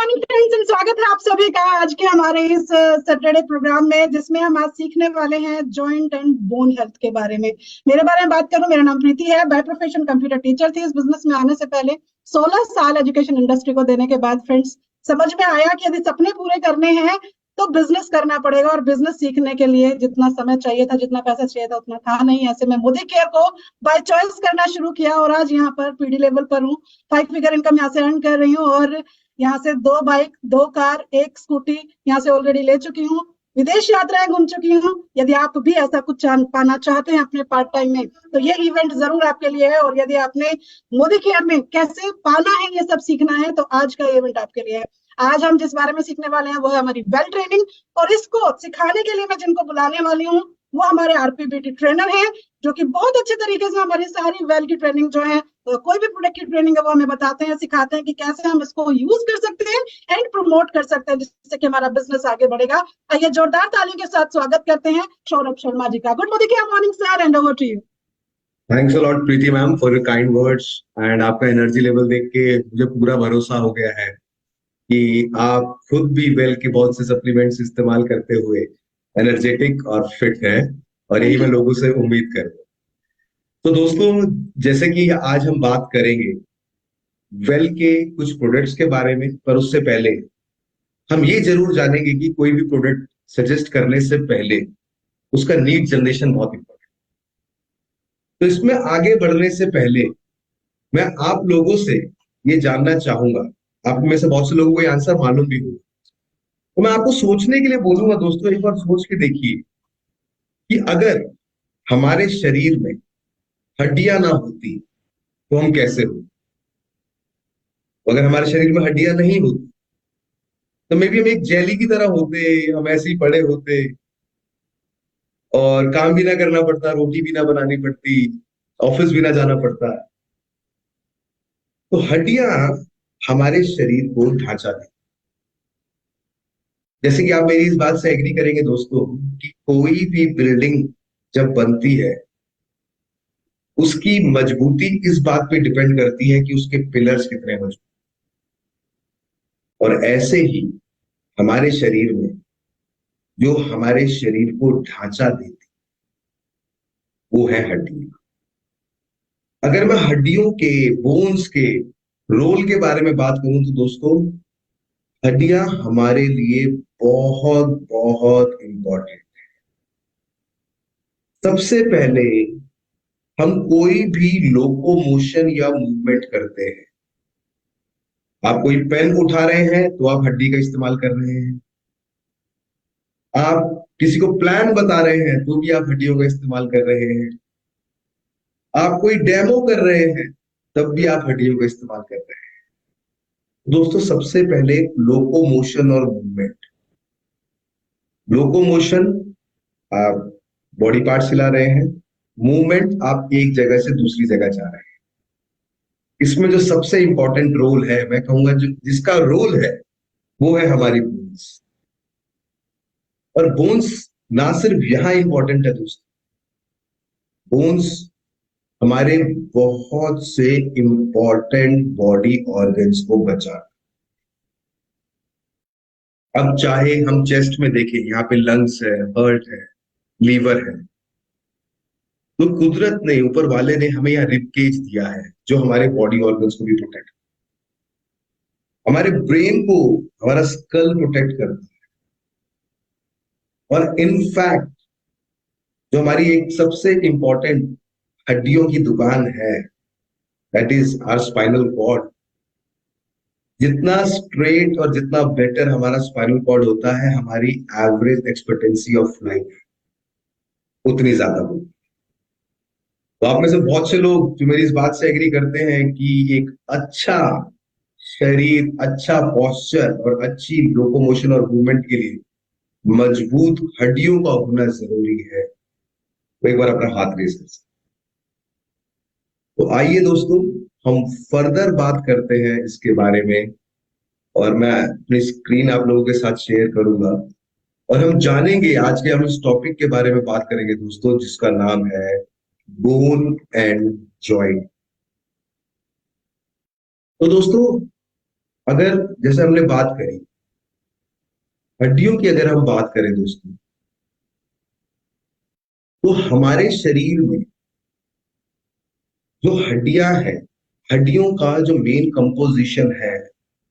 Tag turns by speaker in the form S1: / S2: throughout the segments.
S1: Morning friends and स्वागत है आप सभी का आज के हमारे इस सैटरडे प्रोग्राम में, जिसमें हम आज सीखने वाले हैं जॉइंट एंड बोन हेल्थ के बारे में। मेरे बारे में बात करूं, मेरा नाम प्रीति है। बाय प्रोफेशन कंप्यूटर टीचर थी। इस बिजनेस में आने से पहले 16 साल एजुकेशन इंडस्ट्री को देने के बाद फ्रेंड्स समझ में आया कि यदि सपने पूरे करने हैं तो बिजनेस करना पड़ेगा, और बिजनेस सीखने के लिए जितना समय चाहिए था, जितना पैसा चाहिए था, उतना था नहीं। ऐसे में मोदी केयर को बाय चॉइस करना शुरू किया और आज यहाँ पर पीडी लेवल पर हूँ। 5 फिगर इनकम यहाँ से अर्न कर रही हूँ और यहाँ से 2 बाइक, 2 कार, 1 स्कूटी यहाँ से ऑलरेडी ले चुकी हूँ। विदेश यात्राएं घूम चुकी हूँ। यदि आप भी ऐसा कुछ पाना चाहते हैं अपने पार्ट टाइम में, तो ये इवेंट जरूर आपके लिए है। और यदि आपने मोदी केयर में कैसे पाना है, ये सब सीखना है, तो आज का इवेंट आपके लिए है। आज हम जिस बारे में सीखने वाले हैं वो है हमारी वेल ट्रेनिंग, और इसको सिखाने के लिए मैं जिनको बुलाने वाली हूँ वो हमारे आरपीबीटी ट्रेनर हैं, जो कि बहुत अच्छे तरीके से हमारी सारी वेल की ट्रेनिंग जो है, कोई भी प्रोडक्ट की ट्रेनिंग है वो हमें बताते हैं, सिखाते हैं कि कैसे हम इसको यूज कर सकते हैं एंड प्रमोट कर सकते हैं, जिससे कि हमारा बिजनेस आगे बढ़ेगा। आइए जोरदार तालियों के साथ स्वागत करते हैं सौरभ शर्मा जी का। Good morning sir, and over to you.
S2: Thanks a lot Preeti ma'am for your kind words. And आपका एनर्जी लेवल देख के मुझे पूरा भरोसा हो गया है कि आप खुद भी वेल के बहुत से सप्लीमेंट्स इस्तेमाल करते हुए एनर्जेटिक और फिट है, और यही मैं लोगों से उम्मीद करता हूँ। तो दोस्तों, जैसे कि आज हम बात करेंगे वेल के कुछ प्रोडक्ट्स के बारे में, पर उससे पहले हम ये जरूर जानेंगे कि कोई भी प्रोडक्ट सजेस्ट करने से पहले उसका नीड जनरेशन बहुत इंपॉर्टेंट। तो इसमें आगे बढ़ने से पहले मैं आप लोगों से ये जानना चाहूंगा, आप में से बहुत से लोगों को ये आंसर मालूम भी होगा, तो मैं आपको सोचने के लिए बोलूंगा। दोस्तों, एक बार सोच के देखिए कि अगर हमारे शरीर में हड्डियां ना होती तो हम कैसे हो। अगर हमारे शरीर में हड्डियां नहीं होती तो मे बी हम एक जेली की तरह होते, हम ऐसे ही पड़े होते और काम भी ना करना पड़ता, रोटी भी ना बनानी पड़ती, ऑफिस भी ना जाना पड़ता। तो हड्डियां हमारे शरीर को ढांचा देती। जैसे कि आप मेरी इस बात से एग्री करेंगे दोस्तों कि कोई भी बिल्डिंग जब बनती है उसकी मजबूती इस बात पे डिपेंड करती है कि उसके पिलर्स कितने मजबूत। और ऐसे ही हमारे शरीर में जो हमारे शरीर को ढांचा देती वो है हड्डियां। अगर मैं हड्डियों के, बोन्स के रोल के बारे में बात करूं तो दोस्तों, हड्डियां हमारे लिए बहुत बहुत इंपॉर्टेंट। सबसे पहले हम कोई भी लोकोमोशन या मूवमेंट करते हैं, आप कोई पेन उठा रहे हैं तो आप हड्डी का इस्तेमाल कर रहे हैं, आप किसी को प्लान बता रहे हैं तो भी आप हड्डियों का इस्तेमाल कर रहे हैं, आप कोई डेमो कर रहे हैं तब भी आप हड्डियों का इस्तेमाल कर रहे हैं। दोस्तों, सबसे पहले लोकोमोशन और मूवमेंट। लोकोमोशन, आप बॉडी पार्ट हिला रहे हैं। मूवमेंट, आप एक जगह से दूसरी जगह जा रहे हैं। इसमें जो सबसे इंपॉर्टेंट रोल है, मैं कहूंगा जो जिसका रोल है वो है हमारी बोन्स। और बोन्स ना सिर्फ यहां इंपॉर्टेंट है दोस्तों, बोन्स हमारे बहुत से इंपॉर्टेंट बॉडी ऑर्गन्स को बचा। अब चाहे हम चेस्ट में देखें, यहाँ पे लंग्स है, हार्ट है, लीवर है, तो कुदरत ने, ऊपर वाले ने हमें यहाँ रिब केज दिया है जो हमारे बॉडी ऑर्गन्स को भी प्रोटेक्ट, हमारे ब्रेन को, हमारा स्कल प्रोटेक्ट करता है। और इनफैक्ट जो हमारी एक सबसे इंपॉर्टेंट हड्डियों की दुकान है, that is our spinal cord. जितना स्ट्रेट और जितना बेटर हमारा स्पाइनल कॉर्ड होता है, हमारी एवरेज एक्सपेक्टेंसी ऑफ लाइफ उतनी ज्यादा होती है। तो आप में से बहुत से लोग जो मेरी इस बात से एग्री करते हैं कि एक अच्छा शरीर, अच्छा पॉस्चर और अच्छी लोकोमोशन और मूवमेंट के लिए मजबूत हड्डियों का होना जरूरी है, तो एक बार अपना हाथ रेस कर सकते। तो आइए दोस्तों, हम फर्दर बात करते हैं इसके बारे में, और मैं अपनी स्क्रीन आप लोगों के साथ शेयर करूंगा और हम जानेंगे, आज के हम इस टॉपिक के बारे में बात करेंगे दोस्तों, जिसका नाम है बोन एंड जॉइंट। तो दोस्तों, अगर जैसे हमने बात करी हड्डियों की, अगर हम बात करें दोस्तों, तो हमारे शरीर में जो हड्डियां हैं, हड्डियों का जो मेन कंपोजिशन है,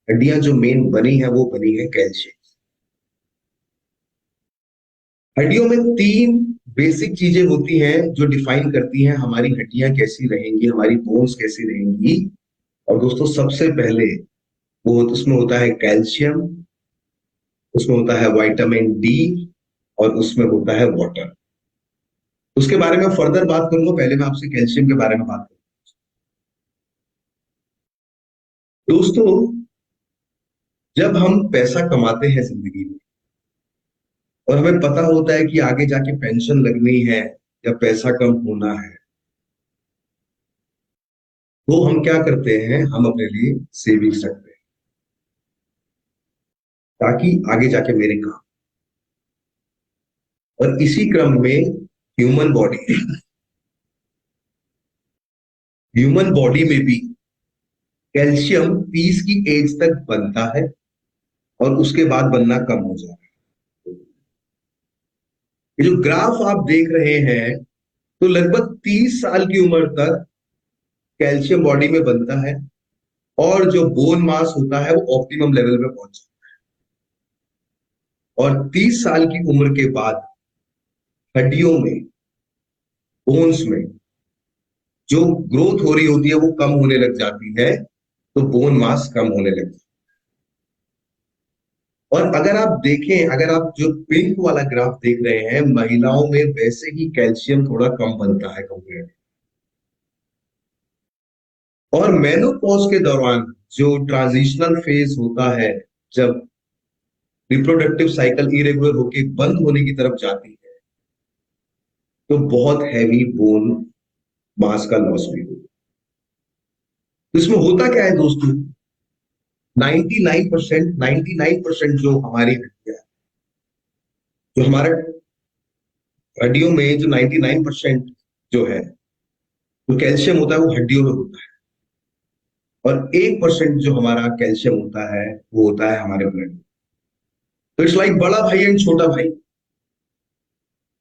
S2: हड्डियां जो मेन बनी है वो बनी है कैल्शियम। हड्डियों में तीन बेसिक चीजें होती हैं जो डिफाइन करती हैं हमारी हड्डियां कैसी रहेंगी, हमारी बोन्स कैसी रहेंगी। और दोस्तों सबसे पहले वो उसमें होता है कैल्शियम, उसमें होता है विटामिन डी, और उसमें होता है वाटर। उसके बारे में फर्दर बात करूंगा, पहले मैं आपसे कैल्शियम के बारे में बात करूंगा। दोस्तों जब हम पैसा कमाते हैं जिंदगी में और हमें पता होता है कि आगे जाके पेंशन लगनी है या पैसा कम होना है, तो हम क्या करते हैं, हम अपने लिए सेविंग्स रखते हैं ताकि आगे जाके मेरे काम। और इसी क्रम में ह्यूमन बॉडी ह्यूमन बॉडी में भी कैल्शियम 30 की एज तक बनता है और उसके बाद बनना कम हो जाता है। ये जो ग्राफ आप देख रहे हैं, तो लगभग 30 साल की उम्र तक कैल्शियम बॉडी में बनता है और जो बोन मास होता है वो ऑप्टिमम लेवल पे पहुंच जाता है। और 30 साल की उम्र के बाद हड्डियों में, बोन्स में जो ग्रोथ हो रही होती है वो कम होने लग जाती है, तो बोन मास कम होने लगता है। और अगर आप देखें, अगर आप जो पिंक वाला ग्राफ देख रहे हैं, महिलाओं में वैसे ही कैल्शियम थोड़ा कम बनता है कंपेयर। और मेनोपॉज के दौरान जो ट्रांजिशनल फेज होता है, जब रिप्रोडक्टिव साइकिल इरेगुलर होके बंद होने की तरफ जाती है, तो बहुत हैवी बोन मास का लॉस भी होता है। तो इसमें होता क्या है दोस्तों, 99% जो हमारी हड्डियां, जो हमारे हड्डियों में जो 99% जो है, जो कैल्शियम होता है वो हड्डियों में होता है। और 1% जो हमारा कैल्शियम होता है वो होता है हमारे ब्लड में। तो इट्स लाइक बड़ा भाई एंड छोटा भाई,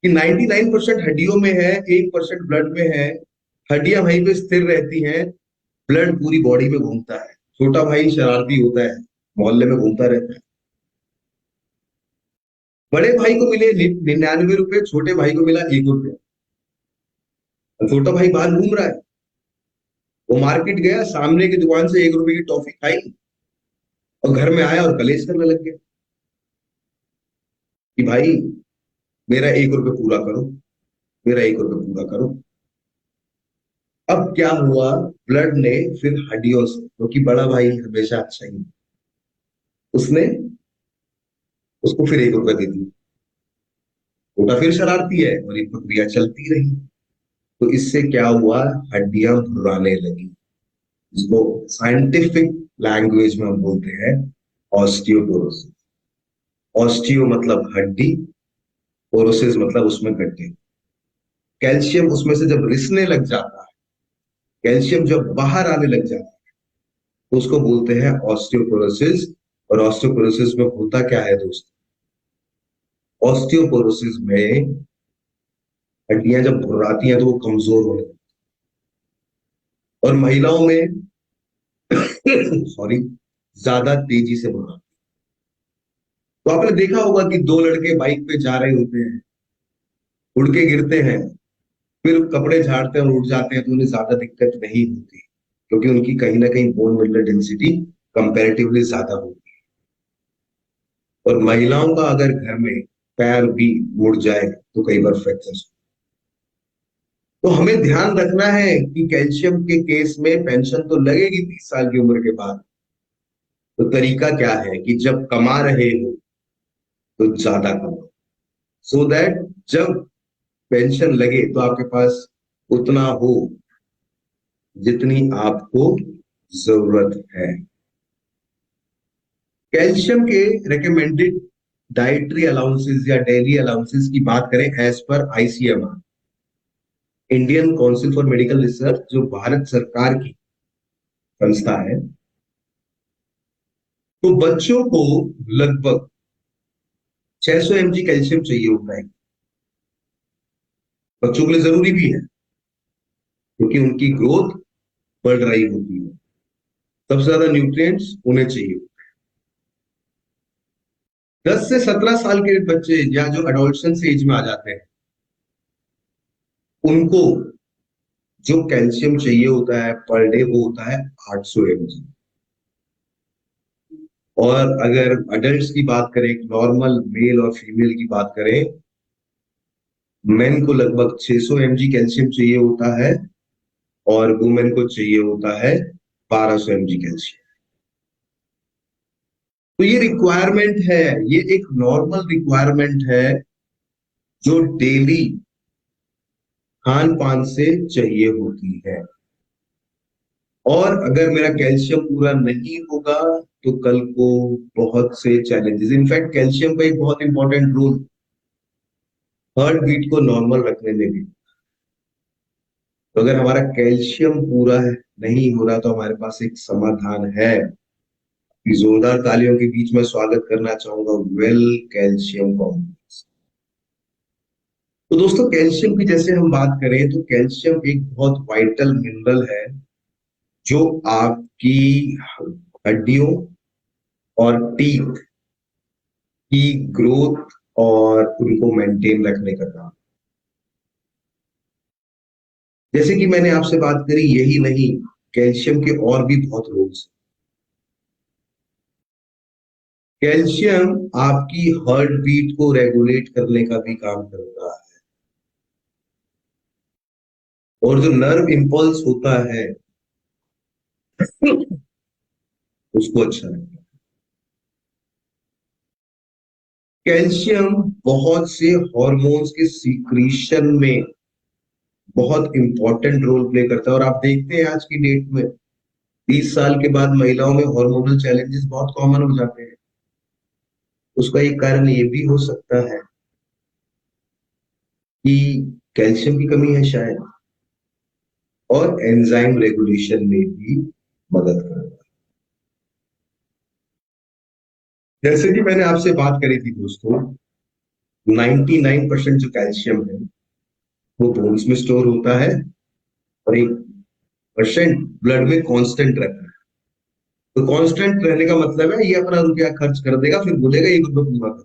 S2: कि 99% हड्डियों में है, 1% ब्लड में है। हड्डियां वहीं पे स्थिर रहती हैं, ब्लड पूरी बॉडी में घूमता है। छोटा भाई शरारती होता है, मोहल्ले में घूमता रहता है। बड़े भाई को मिले 99 रुपए, छोटे भाई को मिला 1 रुपया। छोटा भाई बाहर घूम रहा है, वो मार्केट गया, सामने की दुकान से 1 रुपए की टॉफी खाई और घर में आया और कलेश करने लग गया कि भाई मेरा 1 रुपये पूरा करो, मेरा 1 रुपये पूरा करो। अब क्या हुआ, ब्लड ने फिर हड्डियों से, क्योंकि बड़ा भाई हमेशा अच्छा ही, उसने उसको फिर 1 रुपया दे दिया। छोटा फिर शरारती है और ये प्रक्रिया चलती रही। तो इससे क्या हुआ, हड्डियां भुर्राने लगी, जिसको साइंटिफिक लैंग्वेज में हम बोलते हैं ऑस्टियोपोरोसिस। ऑस्टियो मतलब हड्डी, पोरोसिस मतलब उसमें गड्ढे। कैल्शियम उसमें से जब रिसने लग जाता है, कैल्शियम जब बाहर आने लग जाता है, तो उसको बोलते हैं ऑस्टियोपोरोसिस। और ऑस्टियोपोरोसिस में होता क्या है दोस्तों, ऑस्टियोपोरोसिस में हड्डियां जब भुर्राती हैं तो वो कमजोर होने लगती हैं। और महिलाओं में सॉरी, ज्यादा तेजी से भुर्राती। तो आपने देखा होगा कि दो लड़के बाइक पे जा रहे होते हैं, उड़ के गिरते हैं, फिर कपड़े झाड़ते हैं और उठ जाते हैं, तो उन्हें ज्यादा दिक्कत नहीं होती, क्योंकि उनकी कहीं ना कहीं बोन मिनरल डेंसिटी कंपैरेटिवली ज्यादा होती है। और महिलाओं का अगर घर में पैर भी मुड़ जाए तो कई बार फ्रैक्चर। तो हमें ध्यान रखना है कि कैल्शियम के केस में पेंशन तो लगेगी 30 साल की उम्र के बाद। तो तरीका क्या है कि जब कमा रहे हो तो ज्यादा कमाओ, सो दैट जब पेंशन लगे तो आपके पास उतना हो जितनी आपको जरूरत है। कैल्शियम के रिकमेंडेड डाइटरी अलाउंसेस या डेली अलाउंसेस की बात करें, as per ICMR, Indian Council for Medical Research, जो भारत सरकार की संस्था है, तो बच्चों को लगभग 600 mg कैल्शियम चाहिए होता है। बच्चों के लिए जरूरी भी है क्योंकि उनकी ग्रोथ बढ़ रही होती है। सबसे ज्यादा न्यूट्रिएंट्स उन्हें चाहिए। 10 से 17 साल के बच्चे या जो एडोलसेंस एज में आ जाते हैं, उनको जो कैल्शियम चाहिए होता है पर डे वो होता है 800 mg। और अगर अडल्ट्स की बात करें, नॉर्मल मेल और फीमेल की बात करें, मेन को लगभग 600 mg कैल्शियम चाहिए होता है और वुमेन को चाहिए होता है 1200 mg कैल्शियम। तो ये रिक्वायरमेंट है, ये एक नॉर्मल रिक्वायरमेंट है जो डेली खान पान से चाहिए होती है। और अगर मेरा कैल्शियम पूरा नहीं होगा तो कल को बहुत से चैलेंजेस, इनफैक्ट कैल्शियम का एक बहुत इंपॉर्टेंट रोल हार्ट बीट को नॉर्मल रखने में भी। तो अगर हमारा कैल्शियम पूरा नहीं हो रहा तो हमारे पास एक समाधान है। जोरदार तालियों के बीच में स्वागत करना चाहूंगा वेल कैल्शियम कॉम्प्लेक्स। तो दोस्तों, कैल्शियम की जैसे हम बात करें तो कैल्शियम एक बहुत वाइटल मिनरल है जो आपकी हड्डियों और टीथ की ग्रोथ और उनको मेंटेन रखने का काम। जैसे कि मैंने आपसे बात करी, यही नहीं, कैल्शियम के और भी बहुत रोल्स। कैल्शियम आपकी हार्ट बीट को रेगुलेट करने का भी काम करता है और जो नर्व इंपल्स होता है उसको अच्छा रखता है। कैल्शियम बहुत से हॉर्मोन्स के सीक्रीशन में बहुत इंपॉर्टेंट रोल प्ले करता है। और आप देखते हैं आज की डेट में 20 साल के बाद महिलाओं में हार्मोनल चैलेंजेस बहुत कॉमन हो जाते हैं। उसका एक कारण ये भी हो सकता है कि कैल्शियम की कमी है शायद, और एंजाइम रेगुलेशन में भी मदद करता है। जैसे कि मैंने आपसे बात करी थी दोस्तों, 99% जो कैल्शियम है वो बोन्स में स्टोर होता है और 1% ब्लड में कांस्टेंट रहता है। तो कांस्टेंट रहने का मतलब है ये अपना रुपया खर्च कर देगा फिर बोलेगा ये रुपये पूरा कर।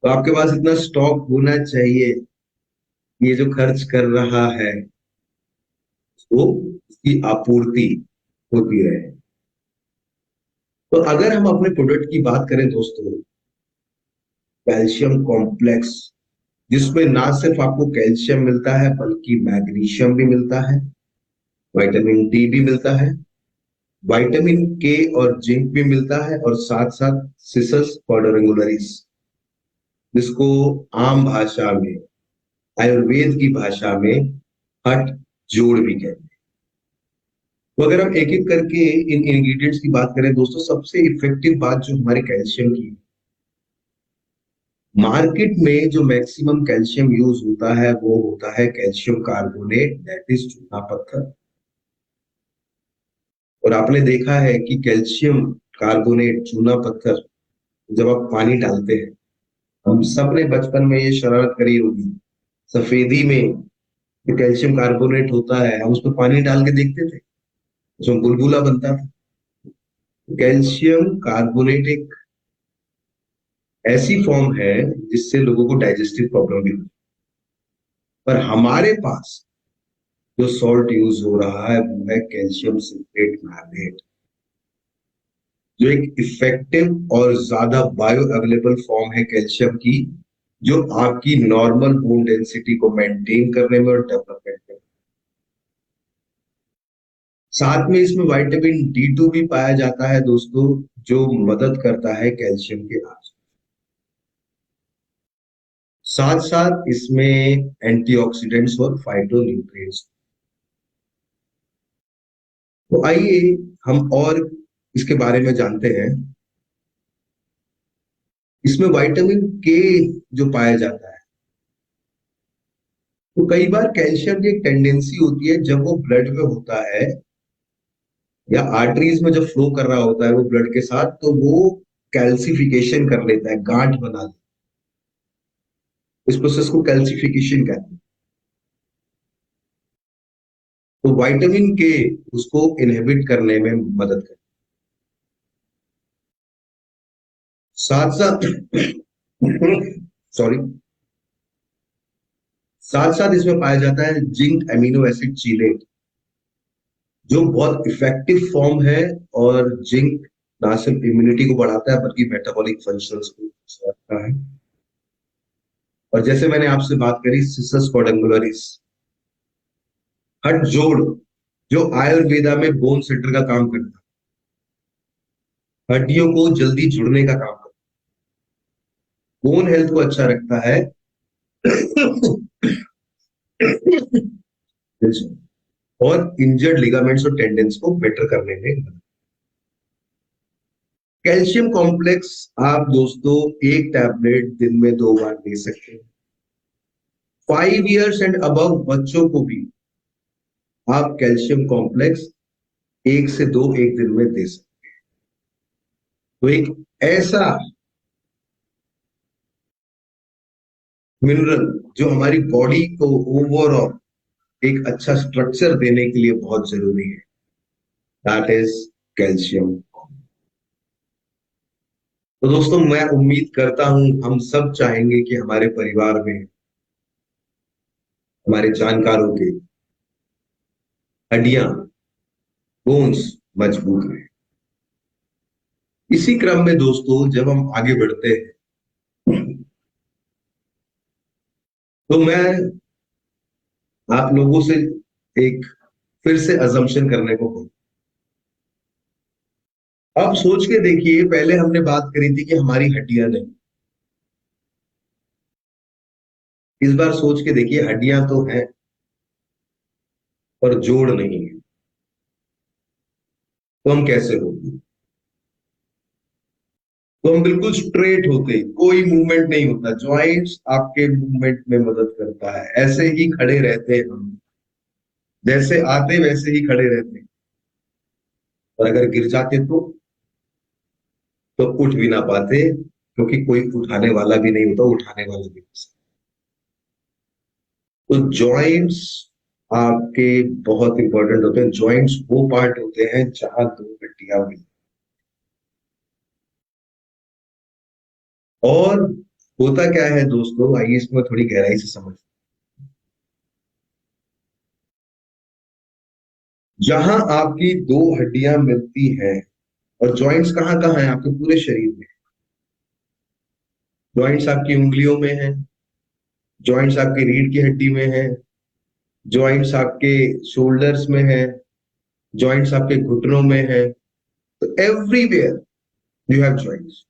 S2: तो आपके पास इतना स्टॉक होना चाहिए, ये जो खर्च कर रहा है वो उसकी आपूर्ति होती रहे। तो अगर हम अपने प्रोडक्ट की बात करें दोस्तों, कैल्शियम कॉम्प्लेक्स, जिसमें ना सिर्फ आपको कैल्शियम मिलता है बल्कि मैग्नीशियम भी मिलता है, विटामिन डी भी मिलता है, विटामिन के और जिंक भी मिलता है, और साथ साथ सिसस क्वाड्रिंगुलरिस, जिसको आम भाषा में, आयुर्वेद की भाषा में हठ जोड़ भी कहते हैं। तो अगर हम एक एक करके इन इंग्रेडिएंट्स की बात करें दोस्तों, सबसे इफेक्टिव बात जो हमारे कैल्शियम की, मार्केट में जो मैक्सिमम कैल्शियम यूज होता है वो होता है कैल्शियम कार्बोनेट, दैट इज चूना पत्थर। और आपने देखा है कि कैल्शियम कार्बोनेट, चूना पत्थर, जब आप पानी डालते हैं, हम सब ने बचपन में ये शरारत करी होगी, सफेदी में जो कैल्शियम कार्बोनेट होता है हम उस पर पानी डाल के देखते थे, उसमें बुलबुला बनता था। कैल्शियम कार्बोनेट एक ऐसी फॉर्म है जिससे लोगों को डाइजेस्टिव प्रॉब्लम भी होती है। पर हमारे पास जो सॉल्ट यूज हो रहा है वो है कैल्शियम सिट्रेट मैग्नेट, जो एक इफेक्टिव और ज्यादा बायो अवेलेबल फॉर्म है कैल्शियम की, जो आपकी नॉर्मल बोन डेंसिटी को मेंटेन करने में और डेवलपमेंट में। साथ में इसमें विटामिन D2 भी पाया जाता है दोस्तों, जो मदद करता है कैल्शियम के आज। साथ साथ इसमें एंटीऑक्सीडेंट्स और फाइटोन्यूट्रिएंट्स। तो आइए हम और इसके बारे में जानते हैं। इसमें विटामिन के जो पाया जाता है, तो कई बार कैल्शियम की एक टेंडेंसी होती है जब वो ब्लड में होता है या आर्टरीज में जब फ्लो कर रहा होता है वो ब्लड के साथ, तो वो कैल्सिफिकेशन कर लेता है, गांठ बना लेता है। इस प्रोसेस को कैल्सिफिकेशन कहते हैं। तो विटामिन के उसको इनहिबिट करने में मदद करता है। साथ साथ सॉरी, साथ साथ इसमें पाया जाता है जिंक एमिनो एसिड चीलेट, जो बहुत इफेक्टिव फॉर्म है। और जिंक ना सिर्फ इम्यूनिटी को बढ़ाता है बल्कि मेटाबॉलिक फंक्शंस को सुधारता है। और जैसे मैंने आपसे बात करी सिसस क्वाड्रेंगुलरिस, हड जोड़, जो आयुर्वेदा में बोन सेटर का काम करता है, हड्डियों को जल्दी जुड़ने का काम करता है, बोन हेल्थ को अच्छा रखता है और इंजर्ड लिगामेंट्स और टेंडेंस को बेटर करने में मदद। कैल्शियम कॉम्प्लेक्स आप दोस्तों एक टैबलेट दिन में 2 बार ले सकते हैं। 5 इयर्स एंड अबव बच्चों को भी आप कैल्शियम कॉम्प्लेक्स 1 से 2 एक दिन में दे सकते हैं। तो एक ऐसा मिनरल जो हमारी बॉडी को ओवरऑल एक अच्छा स्ट्रक्चर देने के लिए बहुत जरूरी है, दैट इज कैल्शियम। तो दोस्तों मैं उम्मीद करता हूं हम सब चाहेंगे कि हमारे परिवार में हमारे जानकारों के हड्डियां, बोन्स मजबूत रहे। इसी क्रम में दोस्तों जब हम आगे बढ़ते हैं तो मैं आप लोगों से एक फिर से अजम्पशन करने को कहूं। अब सोच के देखिए, पहले हमने बात करी थी कि हमारी हड्डियां नहीं। इस बार सोच के देखिए हड्डियां तो हैं पर जोड़ नहीं है। तो हम कैसे होंगे? तो हम बिल्कुल स्ट्रेट होते, कोई मूवमेंट नहीं होता, जॉइंट्स आपके मूवमेंट में मदद करता है, ऐसे ही खड़े रहते हैं हम, जैसे आते वैसे ही खड़े रहते हैं। और अगर गिर जाते तो उठ भी ना पाते, क्योंकि कोई उठाने वाला भी नहीं होता, उठाने वाला भी नहीं। तो जॉइंट्स आपके बहुत इंपॉर्टेंट होते हैं। जॉइंट्स वो पार्ट होते हैं जहां 2 हड्डियां मिलती। और होता क्या है दोस्तों, आइए इसमें थोड़ी गहराई से समझ। जहां आपकी 2 हड्डियां मिलती हैं, और जॉइंट्स कहाँ कहाँ है आपके पूरे शरीर में। जॉइंट्स आपकी उंगलियों में है, जॉइंट्स आपकी रीढ़ की हड्डी में है, जॉइंट्स आपके शोल्डर्स में है, जॉइंट्स आपके घुटनों में है। तो एवरीवेयर यू हैव जॉइंट्स।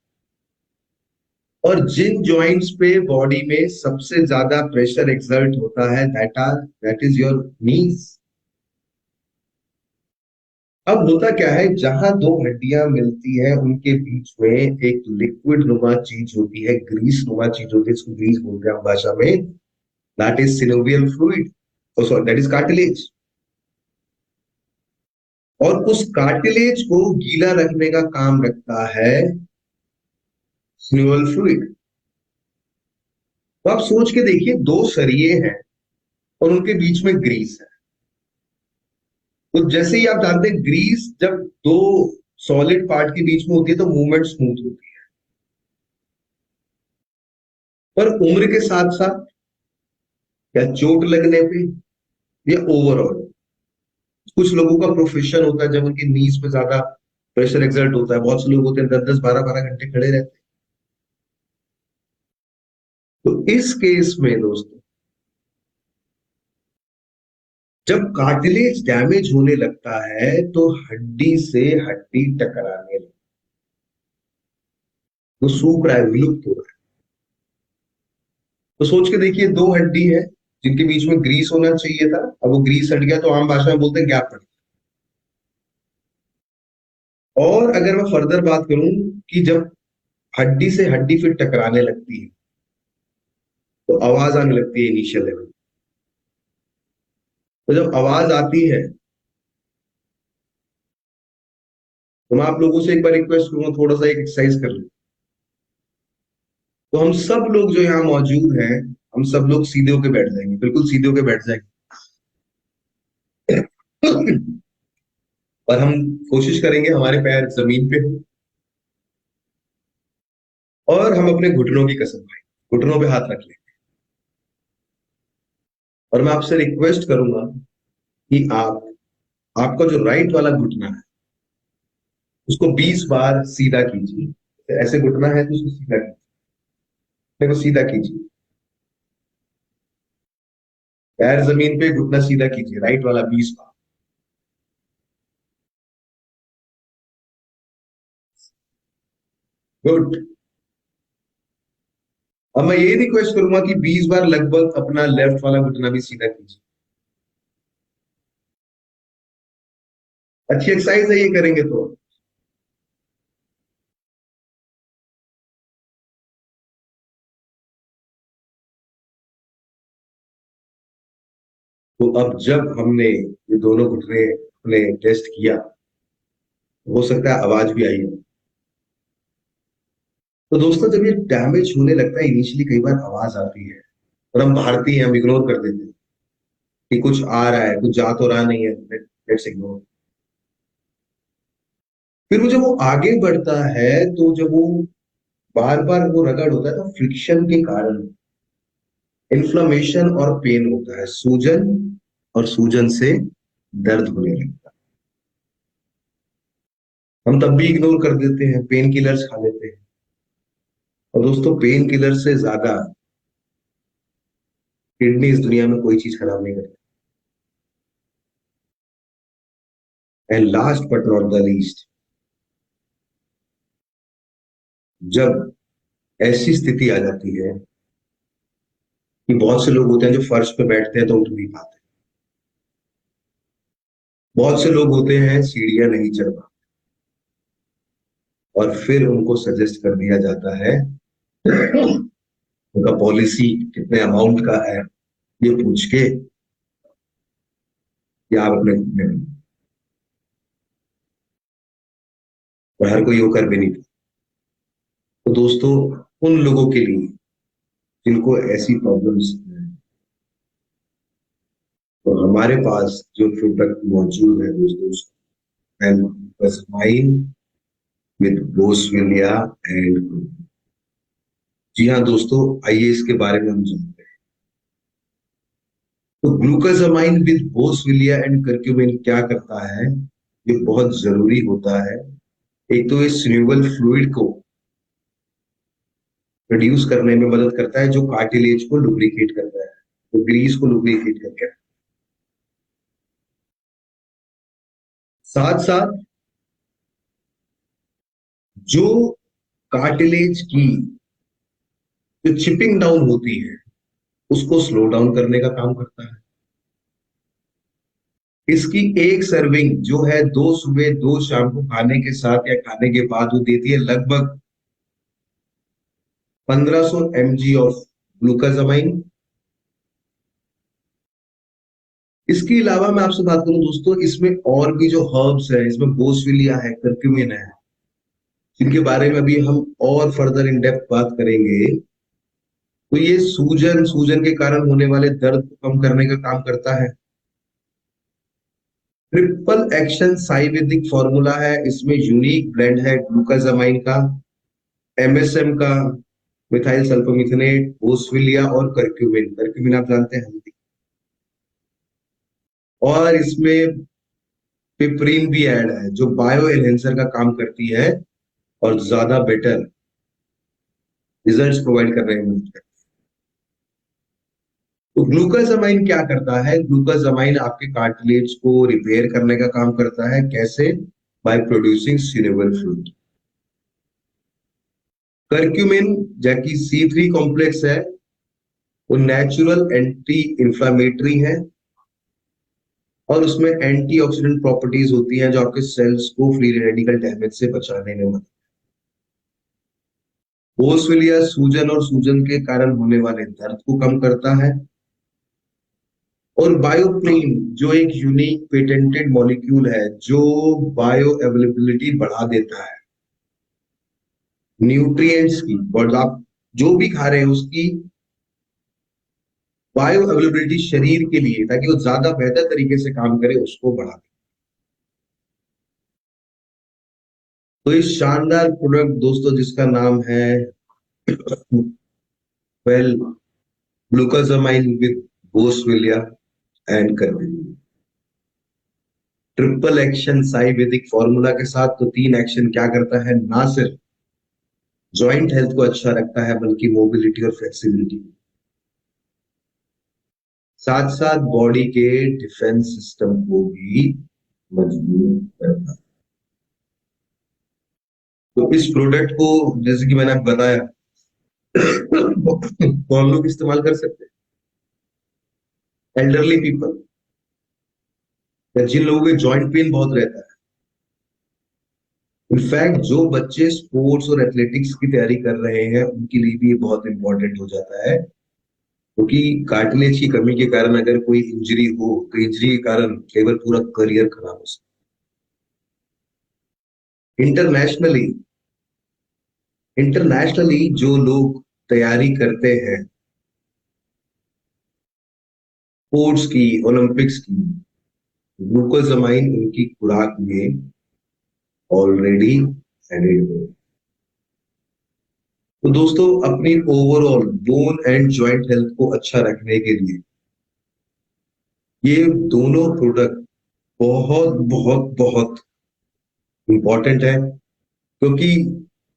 S2: और जिन जॉइंट्स पे बॉडी में सबसे ज्यादा प्रेशर एक्सर्ट होता है, दैट इज योर नीज। अब होता क्या है, जहां 2 हड्डियां मिलती हैं उनके बीच में एक लिक्विड नुमा चीज होती है, ग्रीस नुमा चीज होती है, इसको ग्रीस बोलते हैं हम भाषा में, that is synovial fluid, sorry that is cartilage. और उस कार्टिलेज को गीला रखने का काम रखता है सिनोवियल फ्लूइड। तो आप सोच के देखिए, 2 सरिये हैं और उनके बीच में ग्रीस है। तो जैसे ही आप जानते हैं, ग्रीस जब 2 सॉलिड पार्ट के बीच में होती है तो मूवमेंट स्मूथ होती है। पर उम्र के साथ साथ, या चोट लगने पे, या ओवरऑल, कुछ लोगों का प्रोफेशन होता है जब उनकी नीज पे ज्यादा प्रेशर एक्सर्ट होता है, बहुत से लोग होते हैं 10-10 12-12 घंटे खड़े रहते हैं। तो इस केस में दोस्तों, जब कार्टिलेज डैमेज होने लगता है तो हड्डी से हड्डी टकराने लगती है, तो सूख रहा है, विलुप्त हो रहा है। तो सोच के देखिए, 2 हड्डी है जिनके बीच में ग्रीस होना चाहिए था, अब वो ग्रीस हट गया, तो आम भाषा में बोलते हैं गैप पड़ गया। और अगर मैं फर्दर बात करूं कि जब हड्डी से हड्डी फिर टकराने लगती है तो आवाज आने लगती है इनिशियल लेवल। तो जब आवाज आती है तो मैं आप लोगों से एक बार रिक्वेस्ट करूंगा, थोड़ा सा एक एक्सरसाइज कर लें। तो हम सब लोग जो यहाँ मौजूद हैं, हम सब लोग सीधे होके बैठ जाएंगे, बिल्कुल सीधे होके बैठ जाएंगे। और हम कोशिश करेंगे हमारे पैर जमीन पे हो, और हम अपने घुटनों की कसम खाएं, घुटनों पे हाथ रख लें। और मैं आपसे रिक्वेस्ट करूंगा कि आपका जो राइट वाला घुटना है उसको 20 बार सीधा कीजिए। ऐसे घुटना है तो उसको सीधा कीजिए, देखो सीधा कीजिए, पैर जमीन पे, घुटना सीधा कीजिए, राइट वाला 20 बार। गुड। अब मैं ये रिक्वेस्ट करूंगा कि 20 बार लगभग अपना लेफ्ट वाला घुटना भी सीधा कीजिए। अच्छी एक्सरसाइज है ये, करेंगे तो अब जब हमने ये दोनों घुटने अपने टेस्ट किया, हो सकता है आवाज भी आई हो। तो दोस्तों, जब ये डैमेज होने लगता है इनिशियली कई बार आवाज आती है, और हम भारतीय हैं, हम इग्नोर कर देते हैं कि कुछ आ रहा है, कुछ जा तो रहा नहीं है, लेट्स इग्नोर। फिर वो जब वो आगे बढ़ता है, तो जब वो बार बार वो रगड़ होता है, तो फ्रिक्शन के कारण इन्फ्लेमेशन और पेन होता है, सूजन, और सूजन से दर्द होने लगता है। हम तब भी इग्नोर कर देते हैं, पेन किलर्स खा लेते हैं। और दोस्तों, पेन किलर से ज्यादा किडनी इस दुनिया में कोई चीज खराब नहीं करती। And last but not the least, जब ऐसी स्थिति आ जाती है कि बहुत से लोग होते हैं जो फर्श पे बैठते हैं तो उठ नहीं पाते, बहुत से लोग होते हैं सीढ़ियां नहीं चढ़ पाते, और फिर उनको सजेस्ट कर दिया जाता है, उनका पॉलिसी कितने अमाउंट का है ये पूछ के, कि आप अपने घुटने में, और हर कोई वो कर भी नहीं पाता। तो दोस्तों, उन लोगों के लिए जिनको ऐसी प्रॉब्लम्स हैं, तो हमारे पास जो प्रोडक्ट मौजूद है दोस्तों, विद बोसविलिया एंड, जी हाँ दोस्तों, आइए इसके बारे में हम जानते हैं। तो ग्लूकोजामाइन विद बोसविलिया एंड करक्यूमिन क्या करता है, ये बहुत जरूरी होता है। एक तो ये सिन्यूबल फ्लूइड को रिड्यूस करने में मदद करता है, जो कार्टिलेज को लुब्रिकेट करता है, तो ग्रीस को लुब्रिकेट करके, साथ साथ जो कार्टिलेज की जो चिपिंग डाउन होती है उसको स्लो डाउन करने का काम करता है। इसकी एक सर्विंग जो है, 2 सुबह 2 शाम को खाने के साथ या खाने के बाद, वो देती है लगभग 1500 mg ऑफ ग्लूकोजामाइन। इसके अलावा मैं आपसे बात करूं दोस्तों, इसमें और भी जो हर्ब्स है, इसमें बोसविलिया है, करक्यूमिन है, जिनके बारे में अभी हम और फर्दर इन डेप्थ बात करेंगे। तो ये सूजन सूजन के कारण होने वाले दर्द को कम करने का काम करता है। ट्रिपल एक्शन साइविदिक फॉर्मूला है, इसमें यूनिक ब्लेंड है ग्लूकोजामाइन का, एमएसएम का, मिथाइल सल्फोमिथेनेट, बोसविलिया और करक्यूमिन। करक्यूमिन आप जानते हैं, हल्दी। और इसमें पिपरीन भी ऐड है, जो बायो एनहेंसर का काम करती है और ज्यादा बेटर रिजल्ट्स प्रोवाइड करने में मदद करती है। तो ग्लूकोजामाइन क्या करता है, ग्लूकोजामाइन आपके कार्टिलेज को रिपेयर करने का काम करता है। कैसे? By producing synovial fluid. Curcumin, जबकि C3 कॉम्प्लेक्स है, वो नेचुरल एंटी इंफ्लामेटरी है, और उसमें एंटीऑक्सीडेंट प्रॉपर्टीज होती हैं जो आपके सेल्स को फ्री रेडिकल डैमेज से बचाने में मदद। बोसविलिया सूजन और सूजन के कारण होने वाले दर्द को कम करता है, और बायोप्लेन जो एक यूनिक पेटेंटेड मॉलिक्यूल है जो बायो अवेलेबिलिटी बढ़ा देता है न्यूट्रिएंट्स की, और आप जो भी खा रहे हैं उसकी बायो अवेलेबिलिटी शरीर के लिए, ताकि वो ज्यादा बेहतर तरीके से काम करे, उसको बढ़ा दे। तो इस शानदार प्रोडक्ट दोस्तों जिसका नाम है well glucosamine with boswellia and curcumin, triple action Scivedic formula के साथ। तो 3 एक्शन क्या करता है, ना सिर्फ जॉइंट हेल्थ को अच्छा रखता है बल्कि मोबिलिटी और फ्लेक्सिबिलिटी, साथ साथ बॉडी के डिफेंस सिस्टम को भी मजबूत करता है। तो इस प्रोडक्ट को जैसे कि मैंने आपको बताया कौन लोग इस्तेमाल कर सकते हैं, एल्डरली पीपल, या जिन लोगों के जॉइंट पेन बहुत रहता है। इनफैक्ट जो बच्चे स्पोर्ट्स और एथलेटिक्स की तैयारी कर रहे हैं उनके लिए भी ये बहुत इंपॉर्टेंट हो जाता है, क्योंकि कार्टिलेज की कमी के कारण अगर कोई इंजरी हो तो इंजरी के कारण केवल पूरा करियर खराब हो सकता है। इंटरनेशनली जो लोग तैयारी करते हैं स्पोर्ट्स की, ओलंपिक्स की, ग्लूकोजामाइन उनकी खुराक में ऑलरेडी एडेड है। तो दोस्तों अपनी overall bone and joint health को अच्छा रखने के लिए ये दोनों प्रोडक्ट बहुत बहुत बहुत इंपॉर्टेंट है, क्योंकि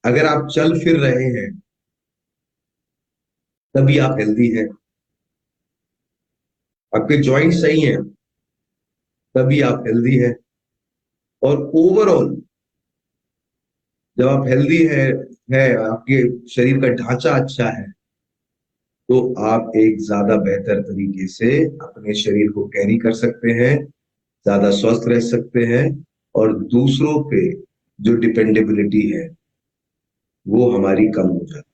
S2: अगर आप चल फिर रहे हैं तभी आप हेल्दी हैं, आपके जॉइंट सही हैं तभी आप हेल्दी हैं, और ओवरऑल जब आप हेल्दी है आपके शरीर का ढांचा अच्छा है तो आप एक ज्यादा बेहतर तरीके से अपने शरीर को कैरी कर सकते हैं, ज्यादा स्वस्थ रह सकते हैं, और दूसरों पे जो डिपेंडेबिलिटी है वो हमारी कम हो जाती है।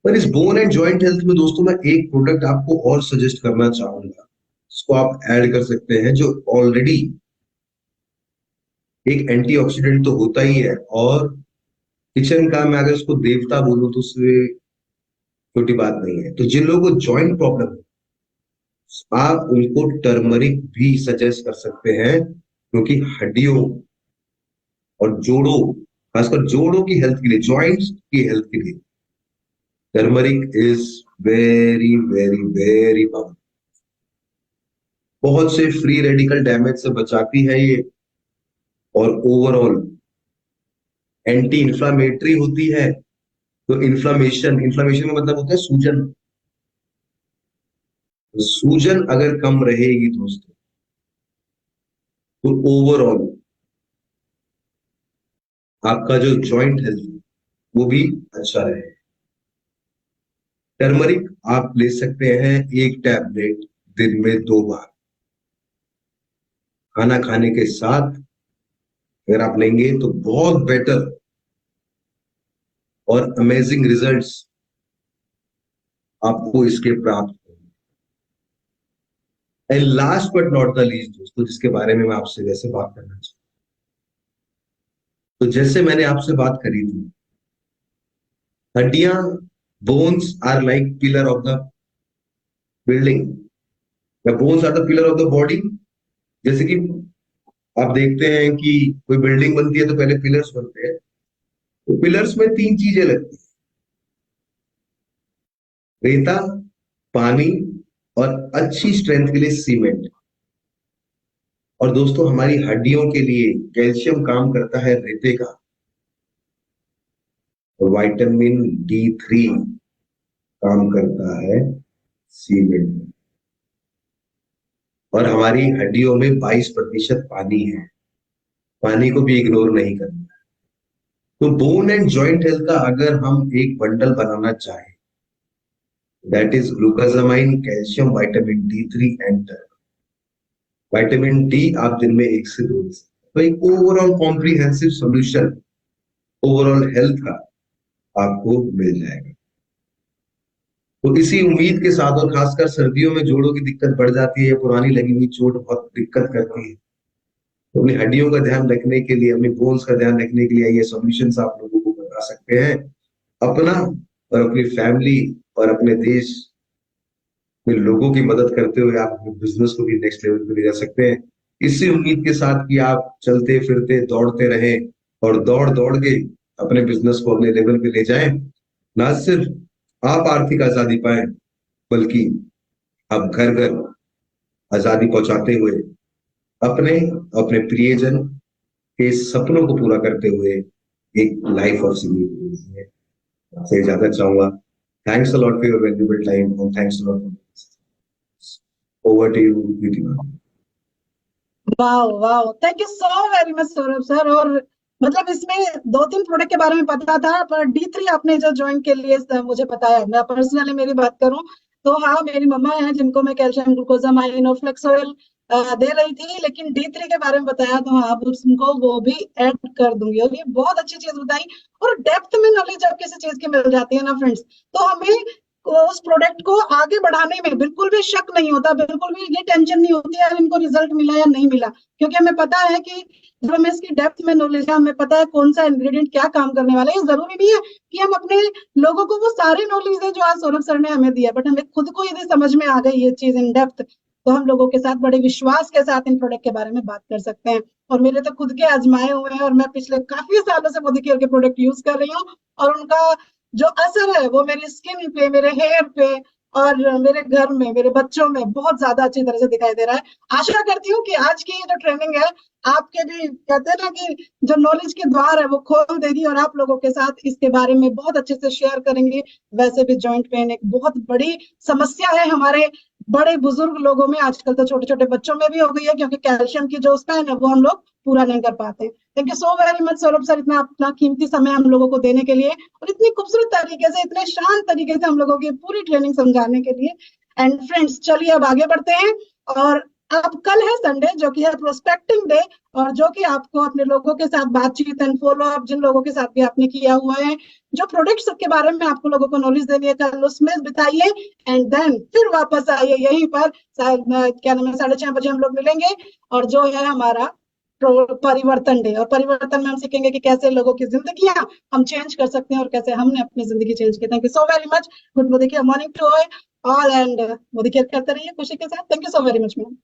S2: पर इस बोन एंड जॉइंट हेल्थ में दोस्तों मैं एक प्रोडक्ट आपको और सजेस्ट करना चाहूंगा, इसको आप ऐड कर सकते हैं, जो ऑलरेडी एक एंटीऑक्सीडेंट तो होता ही है, और किचन का मैं अगर इसको देवता बोलूं तो उससे छोटी बात नहीं है। तो जिन लोगों को जॉइंट प्रॉब्लम है आप उनको टर्मरिक भी सजेस्ट कर सकते हैं, क्योंकि हड्डियों और जोड़ों, खासकर जोड़ों की हेल्थ के लिए, जॉइंट्स की हेल्थ के लिए turmeric is very very very powerful. बहुत से फ्री रेडिकल डैमेज से बचाती है ये, और ओवरऑल एंटी इंफ्लामेटरी होती है। तो इन्फ्लामेशन का मतलब होता है सूजन। सूजन अगर कम रहेगी दोस्तों तो ओवरऑल आपका जो जॉइंट हेल्थ वो भी अच्छा रहे। टर्मरिक आप ले सकते हैं 1 टैबलेट दिन में 2 बार, खाना खाने के साथ अगर आप लेंगे तो बहुत बेटर और अमेजिंग रिजल्ट्स आपको इसके प्राप्त होंगे। And last but not the least दोस्तों, जिसके बारे में मैं आपसे जैसे बात करना चाहूँ, तो जैसे मैंने आपसे बात करी थी, हड्डियां, bones are like pillar of the building, या bones are the pillar of the body. जैसे कि आप देखते हैं कि कोई बिल्डिंग बनती है तो पहले पिलर्स बनते हैं, तो पिलर्स में 3 चीजें लगती है, रेता, पानी, और अच्छी स्ट्रेंथ के लिए सीमेंट। और दोस्तों हमारी हड्डियों के लिए कैल्शियम काम करता है रेते का, और विटामिन D3 काम करता है सीमेंट में, और हमारी हड्डियों में 22% पानी है, पानी को भी इग्नोर नहीं करना। तो बोन एंड जॉइंट हेल्थ का अगर हम एक बंडल बनाना चाहें, that is glucosamine, calcium, vitamin D3 and vitamin D आप दिन में 1 से 2 तो एक overall comprehensive solution overall health का आपको मिल जाएगा। तो इसी उम्मीद के साथ, और खासकर सर्दियों में जोड़ों की दिक्कत बढ़ जाती है, पुरानी लगी हुई चोट बहुत दिक्कत करती है, तो अपनी हड्डियों का ध्यान रखने के लिए, अपनी बोन्स का ध्यान रखने के लिए ये सॉल्यूशंस आप लोगों को बता सकते हैं। अपना और अपनी फैमिली और अपने देश में लोगों की मदद करते हुए आप अपने बिजनेस को भी नेक्स्ट लेवल पे ले जा सकते हैं। इसी उम्मीद के साथ कि आप चलते फिरते दौड़ते रहें और दौड़ दौड़ के अपने बिजनेस को अगले लेवल पे ले जाएं। ना सिर्फ आप आर्थिक आजादी पाए, बल्कि आप घर घर आजादी पहुंचाते हुए अपने अपने प्रियजन के सपनों को पूरा करते हुए एक लाइफ ऑफ सिग्निफिकेंस से ज्यादा चाहूंगा। Thanks a lot for your valuable time and thanks a lot. Over to you Preeti.
S1: वाह वाह, thank you so very much Saurabh sir. और मतलब इसमें 2-3 प्रोडक्ट के बारे में पता था, पर D3 आपने जो ज्वाइन के लिए मुझे बताया, मैं पर्सनली मेरी बात करूं तो हाँ, मेरी मम्मा है जिनको मैं कैल्शियम ग्लूकोजामाइन और फ्लेक्स ऑयल दे रही थी, लेकिन D3 के बारे में बताया तो हाँ, अब उनको वो भी ऐड कर दूंगी। और ये बहुत अच्छी चीज बताई, और डेप्थ में नॉलेज जब किसी चीज की मिल जाती है ना फ्रेंड्स, तो हमें उस प्रोडक्ट को आगे बढ़ाने में बिल्कुल भी शक नहीं होता, बिल्कुल भी ये टेंशन नहीं होती यार इनको रिजल्ट मिला या नहीं मिला, क्योंकि हमें पता है कि जब हमें इसकी डेप्थ में नॉलेज है, हमें पता है कौन सा इंग्रेडिएंट क्या काम करने वाला है। ये जरूरी नहीं है कि हम अपने लोगों को वो सारी नॉलेज है जो आज सौरभ सर ने हमें दिया, बट हमें खुद को यदि समझ में आ गई ये चीज इन डेप्थ, तो हम लोगों के साथ बड़े विश्वास के साथ इन प्रोडक्ट के बारे में बात कर सकते हैं। और मेरे तो खुद के आजमाए हुए हैं, और मैं पिछले काफी सालों से मोदीकेयर के प्रोडक्ट यूज कर रही हूँ, और उनका जो असर है वो मेरी स्किन पे, मेरे हेयर पे और मेरे घर में, मेरे बच्चों में बहुत ज्यादा अच्छी तरह से दिखाई दे रहा है। आशा करती हूँ कि आज की जो ट्रेनिंग है आपके भी, कहते हैं ना कि जो नॉलेज के द्वार है वो खोल देगी, और आप लोगों के साथ इसके बारे में बहुत अच्छे से शेयर करेंगे। वैसे भी जॉइंट पेन एक बहुत बड़ी समस्या है हमारे बड़े बुजुर्ग लोगों में, आजकल तो छोटे छोटे बच्चों में भी हो गई है, क्योंकि कैल्शियम की जो स्पैन है वो हम लोग पूरा नहीं कर पाते। Thank you so very much Saurabh sir, इतना अपना कीमती समय हम लोगों को देने के लिए, और इतनी खूबसूरत तरीके से, इतने शांत तरीके से हम लोगों की पूरी ट्रेनिंग समझाने के लिए। एंड फ्रेंड्स, चलिए अब आगे बढ़ते हैं। और अब कल है संडे, जो कि है प्रोस्पेक्टिंग डे, और जो कि आपको अपने लोगों के साथ बातचीत एंड फॉलो अप, जिन लोगों के साथ भी आपने किया हुआ है, जो प्रोडक्ट्स के बारे में आपको लोगों को नॉलेज देनी है, कल उसमें बिताइए। एंड देन फिर वापस आइए यहीं पर, क्या नाम है, 6:30 बजे हम लोग मिलेंगे, और जो है हमारा परिवर्तन डे। और परिवर्तन में हम सीखेंगे कि कैसे लोगों की जिंदगियां हम चेंज कर सकते हैं, और कैसे हमने अपनी जिंदगी चेंज की। Thank you so very much. Good Modicare morning to all, and Modicare करते रहिए खुशी के साथ। Thank you so very much ma'am.